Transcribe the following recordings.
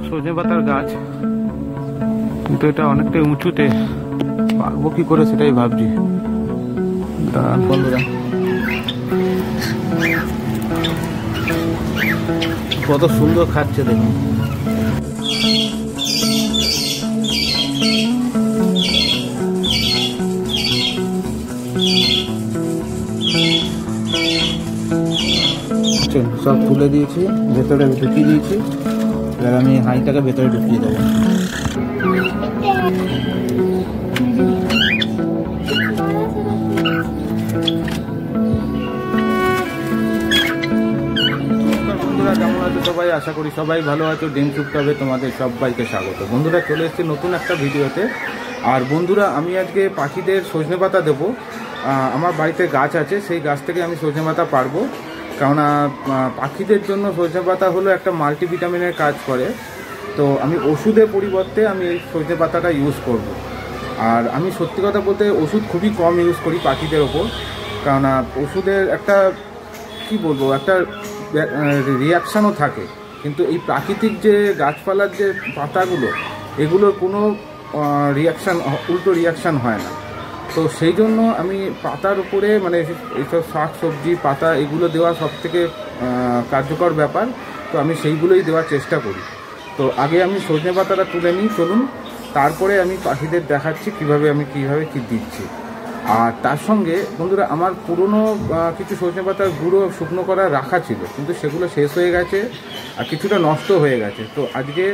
সজনে পাতার গাছ, কিন্তু এটা অনেকটাই উঁচুতে, পারবো কি করে সেটাই ভাবছি। দাঁড়ান বন্ধুরা, কত সুন্দর খাচ্ছে দেখুন। সব তুলে দিয়েছি, ভেতরে ঢুকিয়ে দিয়েছি। এবার আমি হাঁড়িটাকে ভেতরে ঢুকিয়ে দেবো। বন্ধুরা কেমন আছো সবাই? আশা করি সবাই ভালো আছো। ডিম চুপটাবে তোমাদের সবাইকে স্বাগত। বন্ধুরা চলে এসেছি নতুন একটা ভিডিওতে। আর বন্ধুরা আমি আজকে পাখিদের সজনে পাতা দেবো। আমার বাড়িতে গাছ আছে, সেই গাছ থেকে আমি সজনে পাতা পারবো। কেননা পাখিদের জন্য সজনে পাতা হলো একটা মাল্টিভিটামিনের কাজ করে। তো আমি ওষুধের পরিবর্তে আমি এই সজনে পাতাটা ইউজ করব। আর আমি সত্যি কথা বলতে ওষুধ খুবই কম ইউজ করি পাখিদের ওপর। কেননা ওষুধের একটা কি বলবো, একটা রিয়াকশানও থাকে, কিন্তু এই প্রাকৃতিক যে গাছপালার যে পাতাগুলো, এগুলোর কোনো রিয়াকশান, উল্টো রিয়াকশান হয় না। তো সেই জন্য আমি পাতার উপরে মানে এইসব শাক সবজি পাতা এগুলো দেওয়া সবথেকে কার্যকর ব্যাপার। তো আমি সেইগুলোই দেওয়ার চেষ্টা করি। তো আগে আমি সজনে পাতাটা তুলে নিই, চলুন, তারপরে আমি পাখিদের দেখাচ্ছি কীভাবে কী দিচ্ছি। আর তার সঙ্গে বন্ধুরা আমার পুরনো কিছু সজনে পাতার গুঁড়ো শুকনো করা রাখা ছিল, কিন্তু সেগুলো শেষ হয়ে গেছে আর কিছুটা নষ্ট হয়ে গেছে। তো আজকে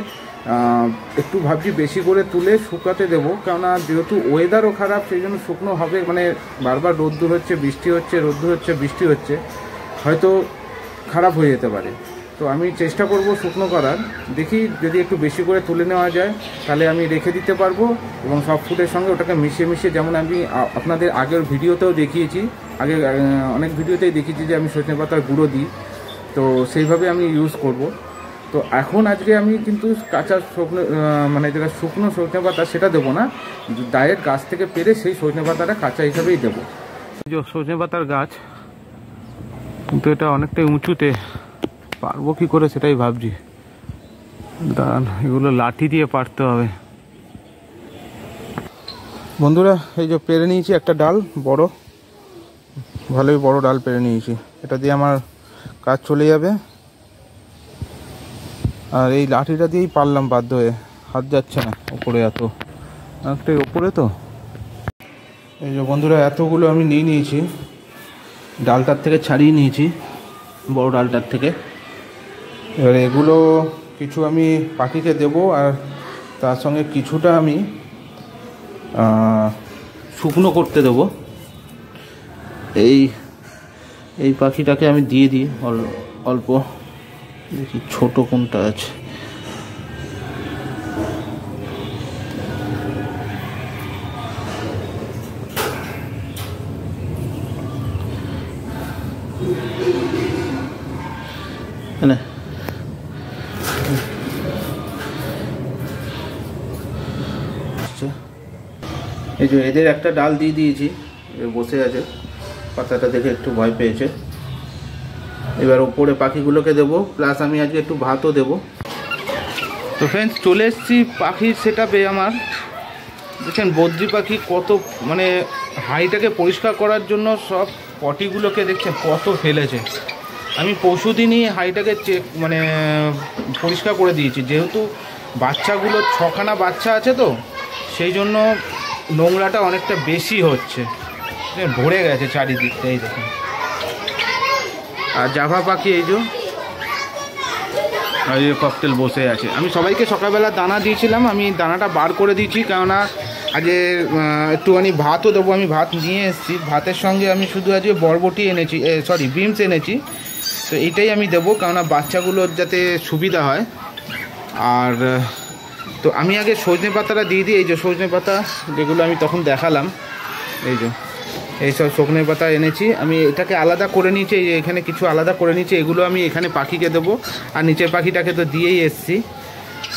একটু ভাবছি বেশি করে তুলে শুকাতে দেবো, কেননা যেহেতু ওয়েদারও খারাপ, সেই জন্য শুকনো হবে, মানে বারবার রোদ্দুর হচ্ছে বৃষ্টি হচ্ছে, রোদ্দুর হচ্ছে বৃষ্টি হচ্ছে, হয়তো খারাপ হয়ে যেতে পারে। তো আমি চেষ্টা করব শুকনো করার, দেখি যদি একটু বেশি করে তুলে নেওয়া যায় তাহলে আমি রেখে দিতে পারবো। এবং সব ফুডের সঙ্গে ওটাকে মিশিয়ে যেমন আমি আপনাদের আগের ভিডিওতেও দেখিয়েছি, আগে অনেক ভিডিওতেই দেখিয়েছি যে আমি সজনে পাতার গুঁড়ো দিই, তো সেইভাবে আমি ইউজ করব। তো এখন আজকে আমি কিন্তু কাঁচা শুকনো মানে যেটা শুকনো সজনে পাতা সেটা দেবো না, ডাইরেক্ট গাছ থেকে পেরে সেই সজনে পাতাটা কাঁচা হিসাবেই দেবো। সজনে পাতার গাছ, কিন্তু এটা অনেকটাই উঁচুতে, পারবো কি করে সেটাই ভাবছি। দাঁড়ান, এগুলো লাঠি দিয়ে পারতে হবে। বন্ধুরা এই যে পেরে নিয়েছি একটা ডাল, বড়, ভালোই বড় ডাল পেরে নিয়েছি। এটা দিয়ে আমার কাজ চলে যাবে। আর এই লাঠিটা দিয়েই পারলাম বাধ্য হয়ে, হাত যাচ্ছে না ওপরে, অনেকটাই ওপরে। তো এই যে বন্ধুরা এতগুলো আমি নিয়েছি, ডালটার থেকে ছাড়িয়ে নিয়েছি, বড় ডালটার থেকে। এবার এগুলো কিছু আমি পাখিকে দেব, আর তার সঙ্গে কিছুটা আমি শুকনো করতে দেব। এই পাখিটাকে আমি দিয়ে দিই অল্প, দেখি ছোট কোনটা আছে। না, এই যে এদের একটা ডাল দিয়ে দিয়েছি, বসে আছে, পাতাটা দেখে একটু ভয় পেয়েছে। এবার ওপরে পাখিগুলোকে দেবো, প্লাস আমি আজকে একটু ভাতও দেবো। তো ফ্রেন্ডস চলে এসেছি পাখির সেটআপে। আমার দেখছেন বদ্রি পাখি কত, মানে হাঁড়িটাকে পরিষ্কার করার জন্য সব পটিগুলোকে দেখছেন কত ফেলেছে। আমি পরশুদিনই হাঁড়িটাকে পরিষ্কার করে দিয়েছি, যেহেতু বাচ্চাগুলো 6খানা বাচ্চা আছে, তো সেই জন্য নোংরাটা অনেকটা বেশি হচ্ছে, ভরে গেছে চারিদিকটা। এই দেখুন, আর জাভা পাখি এই যে ককটেল বসে আছে। আমি সবাইকে সকালবেলা দানা দিয়েছিলাম, আমি দানাটা বার করে দিয়েছি, কেননা আজকে একটুখানি ভাতও দেবো। আমি ভাত নিয়ে এসেছি, ভাতের সঙ্গে আমি শুধু আজকে বরবটি এনেছি, বিনস এনেছি। তো এইটাই আমি দেবো, কেননা বাচ্চাগুলোর যাতে সুবিধা হয়। আর তো আমি আগে সজনে পাতাটা দিয়ে দিই। এই যে সজনে পাতা যেগুলো আমি তখন দেখালাম, এইসব সজনে পাতা এনেছি। আমি এটাকে আলাদা করে নিয়েছি, এই যে এখানে কিছু আলাদা করে নিয়েছি, এগুলো আমি এখানে পাখিকে দেবো। আর নিচের পাখিটাকে তো দিয়েই এসছি,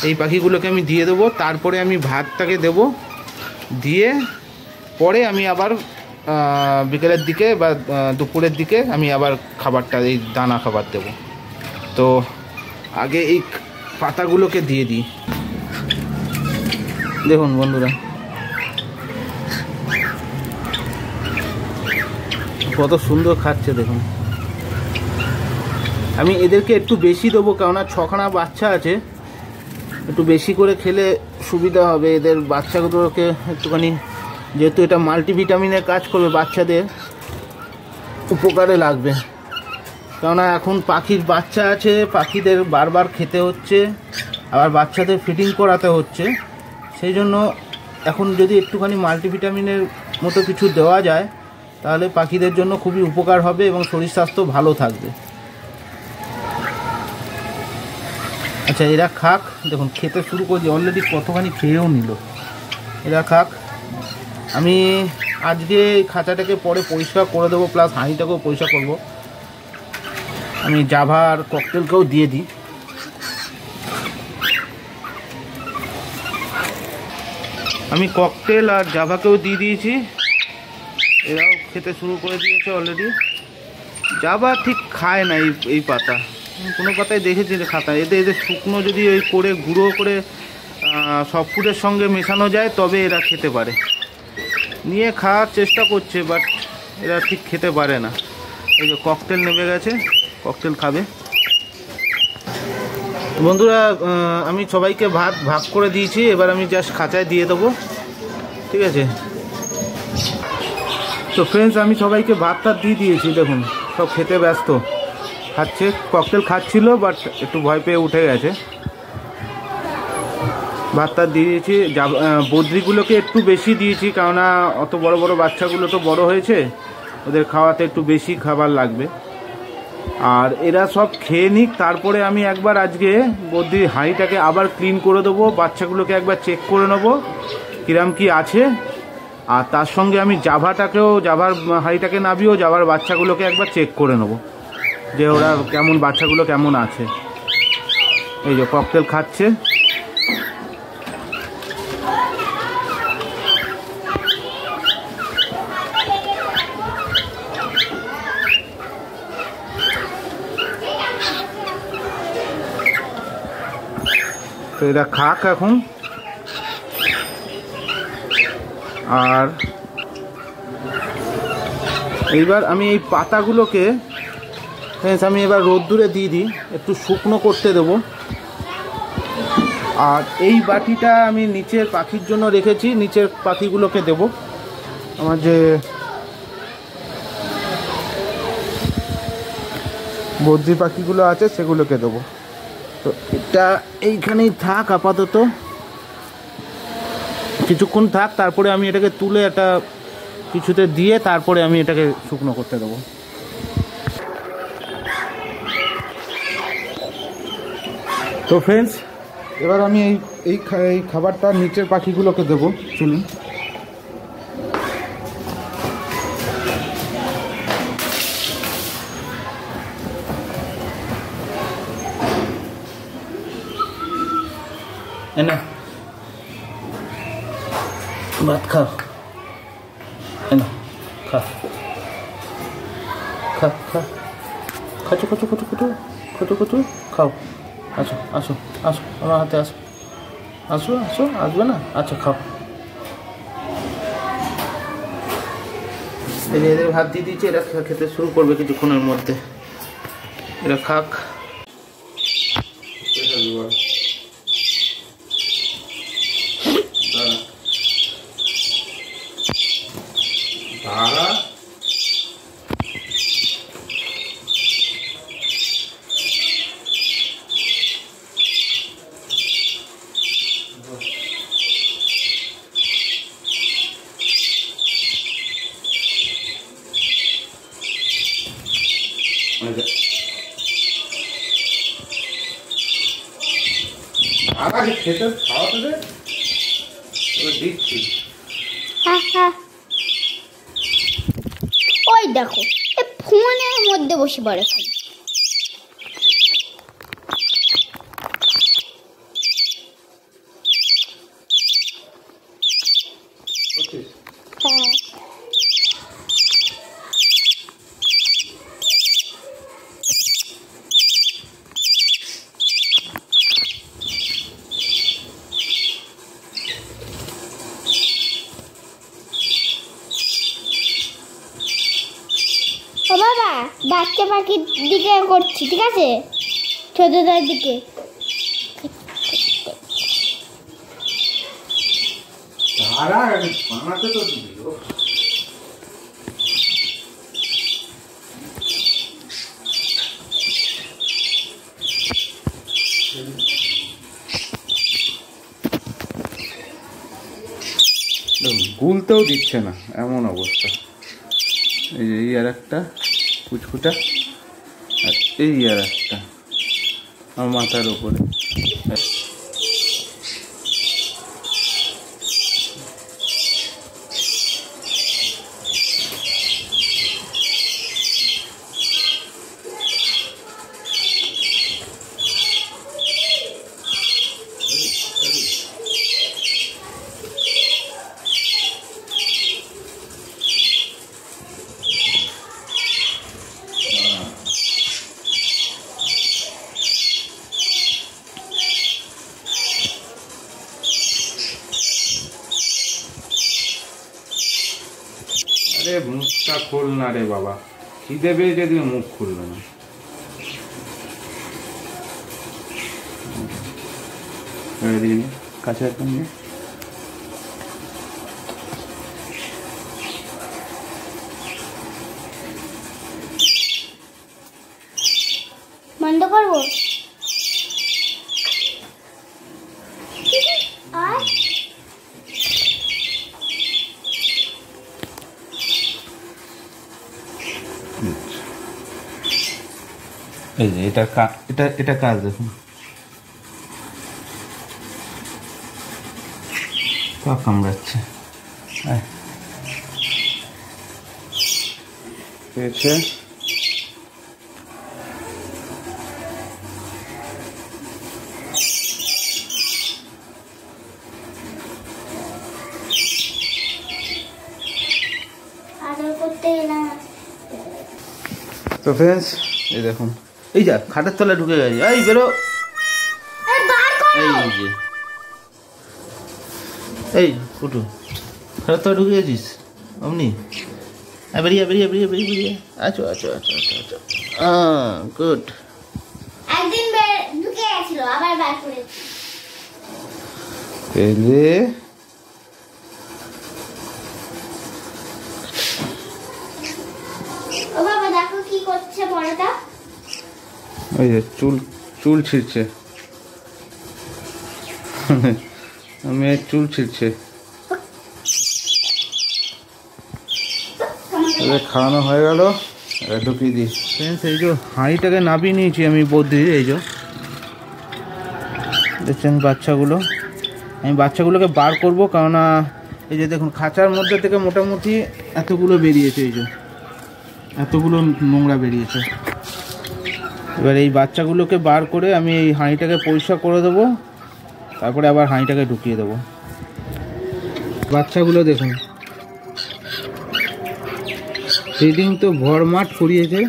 এই পাখিগুলোকে আমি দিয়ে দেবো। তারপরে আমি ভাতটাকে দেবো, দিয়ে পরে আমি আবার বিকেলের দিকে বা দুপুরের দিকে আমি আবার খাবারটা, এই দানা খাবার দেবো। তো আগে এই পাতাগুলোকে দিয়ে দিই। দেখুন বন্ধুরা কত সুন্দর খাচ্ছে দেখুন। আমি এদেরকে একটু বেশি দেবো, কেননা 6খানা বাচ্চা আছে, একটু বেশি করে খেলে সুবিধা হবে এদের বাচ্চাগুলোকে একটুখানি, যেহেতু এটা মাল্টিভিটামিনের কাজ করবে, বাচ্চাদের উপকারে লাগবে। কেননা এখন পাখির বাচ্চা আছে, পাখিদের বারবার খেতে হচ্ছে, আবার বাচ্চাদের ফিডিং করাতে হচ্ছে, সেই জন্য এখন যদি একটুখানি মাল্টিভিটামিনের মতো কিছু দেওয়া যায় তাহলে পাখিদের জন্য খুবই উপকার হবে এবং শরীর স্বাস্থ্য ভালো থাকবে। আচ্ছা এরা খাক, দেখুন খেতে শুরু করছে, অলরেডি কতখানি খেয়েও নিল। এরা খাক। আমি আজকে খাঁচাটাকে পরে পরিষ্কার করে দেবো, প্লাস হাঁড়িটাকেও পরিষ্কার করব। আমি জাভা আর ককটেলকেও দিয়ে দিই। আমি ককটেল আর জাভাকেও দিয়ে দিয়েছি, এরাও খেতে শুরু করে দিয়েছে অলরেডি। জাভা ঠিক খায় না এই পাতা, কোনো পাতায় দেখেছি যে খাতা। এদের শুকনো যদি ওই করে গুঁড়ো করে সব ফুডের সঙ্গে মেশানো যায় তবে এরা খেতে পারে। নিয়ে খাওয়ার চেষ্টা করছে, বাট এরা ঠিক খেতে পারে না। এই যে ককটেল নেমে গেছে, ককটেল খাবে। বন্ধুরা আমি সবাইকে ভাগ করে দিয়েছি, এবার আমি জাস্ট খাঁচায় দিয়ে দেবো, ঠিক আছে? তো ফ্রেন্ডস আমি সবাইকে ভাতটা দিয়ে দিয়েছি, দেখুন সব খেতে ব্যস্ত, খাচ্ছে। ককটেল খাচ্ছিল বাট একটু ভয় পেয়ে উঠে গেছে। ভাতটা দিয়ে দিয়েছি। বদ্রিগুলোকে একটু বেশি দিয়েছি, কেননা অত বড় বড় বাচ্চাগুলো তো বড় হয়েছে, ওদের খাওয়াতে একটু বেশি খাবার লাগবে। আর এরা সব খেয়ে নিক, তারপরে আমি একবার আজকে বদ্রির হাঁড়িটাকে আবার ক্লিন করে দেবো, বাচ্চাগুলোকে একবার চেক করে নেবো কিরম কি আছে। আর তার সঙ্গে আমি জাভাটাকেও, জাভার হাঁড়িটাকে নাবিও, জাভার বাচ্চাগুলোকে একবার চেক করে নেবো যে ওরা কেমন, বাচ্চাগুলো কেমন আছে। এই যে ককটেল খাচ্ছে। তো এরা খাক এখন। আর এইবার আমি এই পাতাগুলোকে আমি এবার রোদ্দুরে দিয়ে দিই, একটু শুকনো করতে দেবো। আর এই বাটিটা আমি নিচের পাখির জন্য রেখেছি, নিচের পাখিগুলোকে দেব। আমার যে বদ্রি পাখিগুলো আছে সেগুলোকে দেবো। তো এটা এইখানেই থাক আপাতত, কিছুক্ষণ থাক, তারপরে আমি এটাকে তুলে একটা কিছুতে দিয়ে তারপরে আমি এটাকে শুকনো করতে দেবো। তো ফ্রেন্ডস এবার আমি এই খাবারটা নিচের পাখিগুলোকে দেবো। চলুন। না ভাত খাও, না খা খা খা খাচো খাচো খাচো খাচো খাচো খাচো খাও। আসো আসো আসো আমার হাতে আসো, আসো আসো, আসবে না? আচ্ছা খাও। এদের ভাত দিয়ে দিয়েছি, এরা খেতে শুরু করবে কিছুক্ষণের মধ্যে। এরা খাক। আগে খেতে খাওয়াতে দে, দিচ্ছি। ওই দেখো ফোনের মধ্যে বসে পড়ে খালি। বাচ্চা পাখির দিকে করছি, ঠিক আছে? ছোটদের দিকে। গুলতেও দিচ্ছে না, এমন অবস্থা। এই যে এই আর একটা কুচকুটা, আর এই আর একটা আমার মাথার উপরে। আরে মুখটা খোল না রে বাবা, খিদে পেয়ে যদি মুখ খুলবে না। কাছে একদম বন্ধ করবো। আর এই যে এটা এটা কাজ দেখুন, কামড়াচ্ছে। পেয়েছে আদর করতে এলাম। তো ফ্রেন্ডস, এই দেখুন, এই যা খাটের তলায় ঢুকে গেছে। এই বেরো, এই যে এই কুটু খাটের তলায় ঢুকে গেছিস অমনি। বেরিয়ে বেরিয়ে বেরিয়ে বেরিয়ে বেরিয়ে আছো আছো আছো আছো আছো। গুড। একদিন ঢুকে গেছিল, আবার বার করে পেলে ও বাবা দেখো কি করছে বড়টা। ওই যে চুল চুল ছিঁড়ছে, আমি চুল ছিঁড়ছে। খাওয়ানো হয়ে গেল, ঢুকিয়ে দিই। ফ্রেন্ডস, এই যে হাঁড়িটাকে নাবিয়ে নিয়েছি আমি বদ্রির। এই যে দেখছেন বাচ্চাগুলো, আমি বাচ্চাগুলোকে বার করবো, কেননা এই যে দেখুন খাঁচার মধ্যে থেকে মোটামুটি এতগুলো বেরিয়েছে। এই যে এতগুলো নোংরা বেরিয়েছে। এবার এই বাচ্চাগুলোকে বার করে আমি এই হাঁড়িটাকে পরিষ্কার করে দেবো, তারপরে আবার হাঁড়িটাকে ঢুকিয়ে দেবো। বাচ্চাগুলো দেখুন, ফিডিং তো ভরমাট করিয়েছে।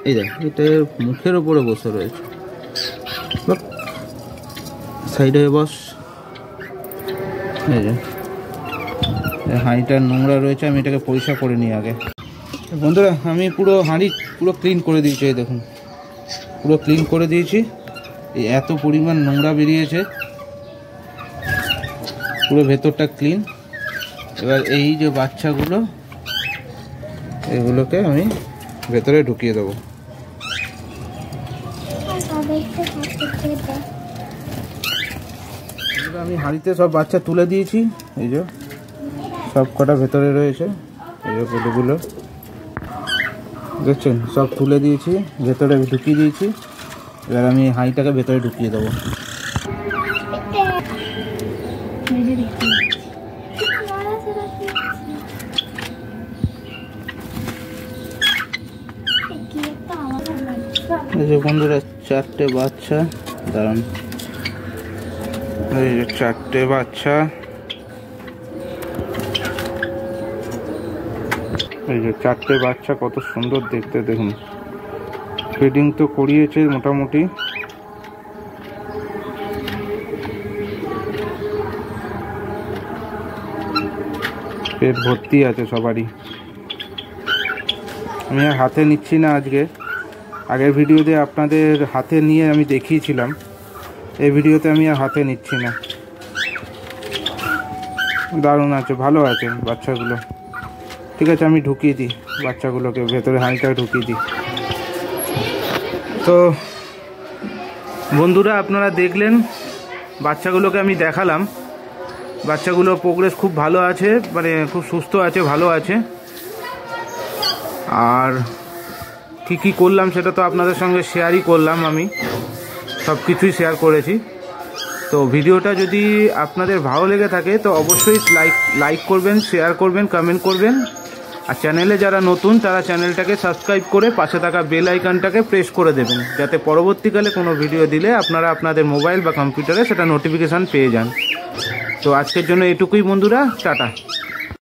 এই দেখ, এটা মুখের ওপরে বসে রয়েছে। সাইডে বস। এই যে হাঁড়িটা নোংরা রয়েছে, আমি এটাকে পরিষ্কার করে নিই আগে। বন্ধুরা, আমি পুরো হাঁড়ি পুরো ক্লিন করে দিয়েছি। এই দেখুন, পুরো ক্লিন করে দিয়েছি। এই এত পরিমাণ নোংরা বেরিয়েছে, পুরো ভেতরটা ক্লিন। এবার এই যে বাচ্চাগুলো, এগুলোকে আমি ভেতরে ঢুকিয়ে দেবো। আমি হাঁড়িতে সব বাচ্চা তুলে দিয়েছি। এই যে সব কটা ভেতরে রয়েছে, এই যে কতগুলো দেখছেন, সব তুলে দিয়েছি, ভেতরে ঢুকিয়ে দিয়েছি। এবার আমি হাঁড়িটাকে ভেতরে ঢুকিয়ে দেবো। এই যে বন্ধুরা, 4টে বাচ্চা, দাঁড়ান, এই যে 4টে বাচ্চা, এই যে 4টে বাচ্চা, কত সুন্দর দেখতে দেখুন। ফিডিং তো করিয়েছে মোটামুটি। পেট ভর্তি আছে সবারই। আমি আর হাতে নিচ্ছি না আজকে। আগের ভিডিওতে আপনাদের হাতে নিয়ে আমি দেখিয়েছিলাম, এই ভিডিওতে আমি আর হাতে নিচ্ছি না। দারুণ আছে, ভালো আছে বাচ্চাগুলো। ঠিক আছে, আমি ঢুকিয়ে দিই বাচ্চাগুলোকে ভেতরে, হাঁড়িটা ঢুকিয়ে দিই। তো বন্ধুরা আপনারা দেখলেন, বাচ্চাগুলোকে আমি দেখালাম। বাচ্চাগুলোর প্রোগ্রেস খুব ভালো আছে, মানে খুব সুস্থ আছে, ভালো আছে। আর কী কী করলাম সেটা তো আপনাদের সঙ্গে শেয়ারই করলাম, আমি সব কিছুই শেয়ার করেছি। তো ভিডিওটা যদি আপনাদের ভালো লেগে থাকে তো অবশ্যই লাইক করবেন, শেয়ার করবেন, কমেন্ট করবেন। আর চ্যানেলে যারা নতুন তারা চ্যানেলটাকে সাবস্ক্রাইব করে পাশে থাকা বেল আইকনটাকে প্রেস করে দেবেন, যাতে পরবর্তীকালে কোনো ভিডিও দিলে আপনারা আপনাদের মোবাইল বা কম্পিউটারে সেটা নোটিফিকেশান পেয়ে যান। তো আজকের জন্য এটুকুই বন্ধুরা, টাটা।